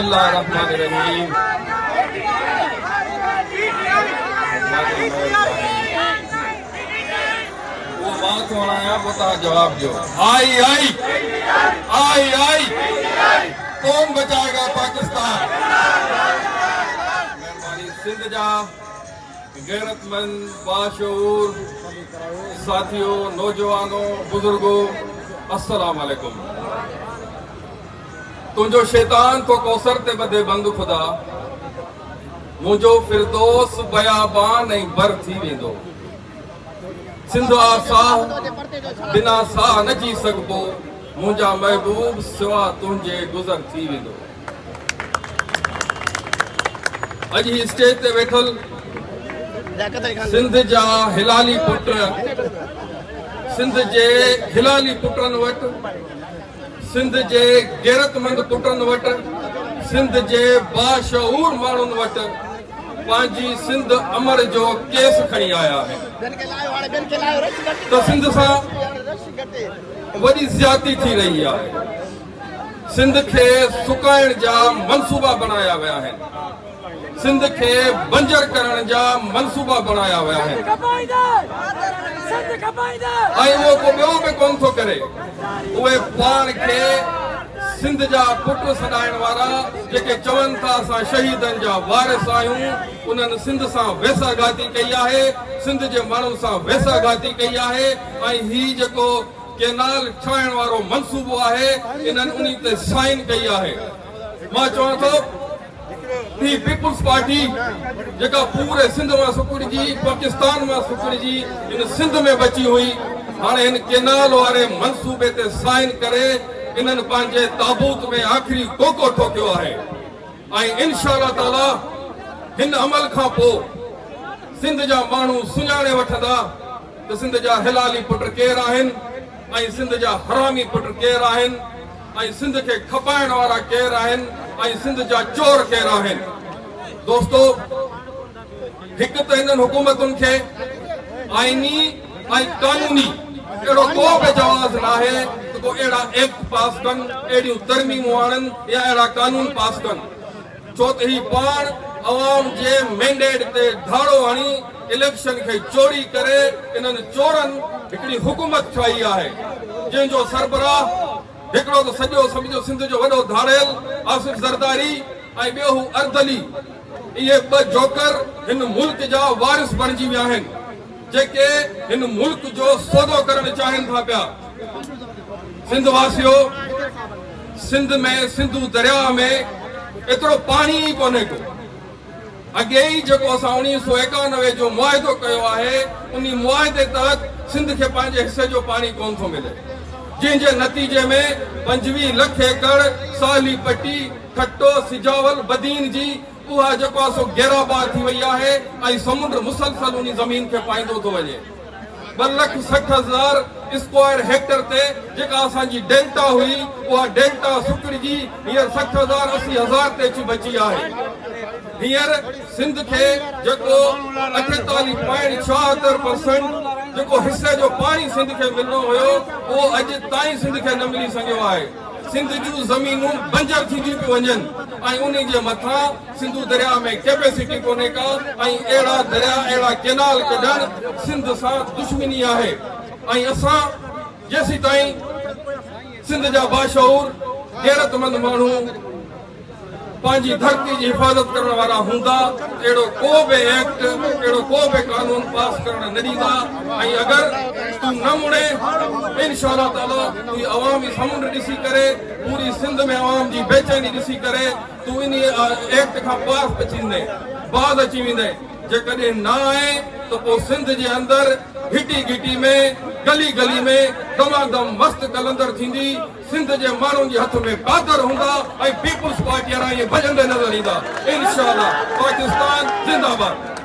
बिस्मिल्लाहिर्रहमानिर्रहीम। वो बात होना है, बता जवाब दो। आई आई आई आई कौन बचाएगा पाकिस्तान? मेहरबानी। सिंध जा गैरतमंद बाशऊर साथियों, नौजवानों, बुजुर्गों, अस्सलाम वालेकुम। तुझो शैतान तो कौसर ते बदे बंद खुदा, मुझो फिरदौस बयाबान ऐं बर थी वेंदो। सिंध आ साह बिना साह न जी सघबो, मुंहिंजा महबूब सिवा तुंहिंजे गुज़र थी वेंदो। अॼु ही स्टेज ते वेठल सिंध जा हिलाली पुट, सिंध जे हिलाली पुटनि वटि, सिंध जे गैरतमंद पुटनि वटि, सिंध जे बाशऊर माण्हुनि वटि पंहिंजी सिंध अमर जो केस खणी आया आहिनि। त सिंध सां वॾी ज़्यादती थी रही आहे। सिंध खे सुकाइण जा मनसूबा बनाया विया आहिनि, सिंध खे बंजर करण जा मनसूबा बनाया विया आहिनि, ऐं उहो को ॿियो बि कोन थो करे। उहे पाण खे सिंध जा पुट सॾाइण वारा जेके चवनि था असां शहीदनि जा वारिस आहियूं, उन्हनि सिंध सां वेसाघाती कई आहे, सिंध जे माण्हुनि सां वेसाघाती कई आहे। ऐं ही जेको केनाल ठाहिण वारो मनसूबो आहे, इन्हनि उन ते साइन कई आहे। मां चवां थो ही पीपुल्स पार्टी जेका पूरे सिंध मां सुकड़जी, पाकिस्तान मां सुकड़जी इन सिंध में बची हुई, हाणे हिन केनाल वारे मनसूबे ते साइन करे इन्हनि पंहिंजे ताबूत में आख़िरी कोको ठोकियो आहे। ऐं इंशाअल्लाह ताला हिन अमल खां पोइ सिंध जा माण्हू सुञाणे वठंदा त सिंध जा हिलाली पुट केरु आहिनि ऐं सिंध जा हरामी पुट केरु आहिनि ऐं सिंध खे खपाइण वारा केरु आहिनि ऐं सिंध जा चोर केरु आहिनि। दोस्तो, हिकु त हिननि हुकूमतुनि खे आइनी ऐं कानूनी अहिड़ो को बि जवाज़ न आहे त को अहिड़ा एक्ट पास कनि, अहिड़ियूं तरमीमूं आणनि या अहिड़ा कानून पास कनि। छो त ही पाण अवाम जे मैंडेट ते धाड़ो हणी इलेक्शन खे चोरी करे इन्हनि चोरनि हिकिड़ी हुकूमत ठाही आहे, जंहिंजो सरबराह हिकिड़ो त सॼो सम्झो सिंध जो वॾो धाड़ेल आसिफ ज़रदारी ऐं ॿियो हू अर्दली। इहे ॿ जोकर हिन मुल्क जा वारिस बणिजी विया आहिनि, जेके हिन मुल्क जो सौदो करण चाहिनि था पिया। सिंध वासियो, सिंध में सिंधू दरिया में एतिरो पाणी ई कोन्हे को। अॻे ई जेको असां 1991 जो मुआहिदो कयो आहे, उन मुआहिदे तहत सिंध खे पंहिंजे हिसे जो पाणी कोन थो मिले, जंहिंजे नतीजे में 25 लख एकड़ साली पट्टी, खट्टो, सिजावल, बदीन जी उहा जेको आहे सो गैराबाद थी वई आहे ऐं समुंड मुसलसल उन ज़मीन खे पाईंदो थो वञे। 2,60,000 स्क्वायर हेक्टर ते जेका असांजी डेल्टा हुई, उहा डेल्टा सुकड़जी हींअर 60,000 80,000 ते अची बची आहे। हींअर सिंध खे जेको 48.76% जेको हिसे जो पाणी सिंध खे मिलणो हुयो, उहो अॼु ताईं सिंध खे न मिली सघियो आहे। सिंध जूं ज़मीनूं बंजर थींदियूं पियूं वञनि ऐं उन जे मथां सिंधू दरिया में कैपेसिटी कोन्हे का, ऐं अहिड़ा दरिया अहिड़ा केनाल कढणु सिंध सां दुश्मनी आहे। ऐं असां जेसीं ताईं सिंध जा बाशऊर गैरतमंद माण्हू पंहिंजी धरती जी हिफ़ाज़त करण वारा हूंदा, अहिड़ो को बि एक्ट, अहिड़ो को बि कानून पास करण न ॾींदा। ऐं अगरि तूं न मुड़े, इंशाअल्लाह ताला तूं अवामी समुंड ॾिसी करे, पूरी सिंध में अवाम जी बेचैनी ॾिसी करे तूं इन एक्ट खां पास अची वेंदे, बाज़ अची वेंदे। जेकॾहिं न आहे त पोइ सिंध जे अंदरि घिटी घिटी में, गली गली में दमादम मस्त कलंदर थींदी। सिंध जे माण्हुनि जे हथ में कादर हूंदा ऐं पीपुल्स पार्टी वारा इहे भॼंदे नज़र ईंदा। इंशाअल्लाह पाकिस्तान जिंदाबाद।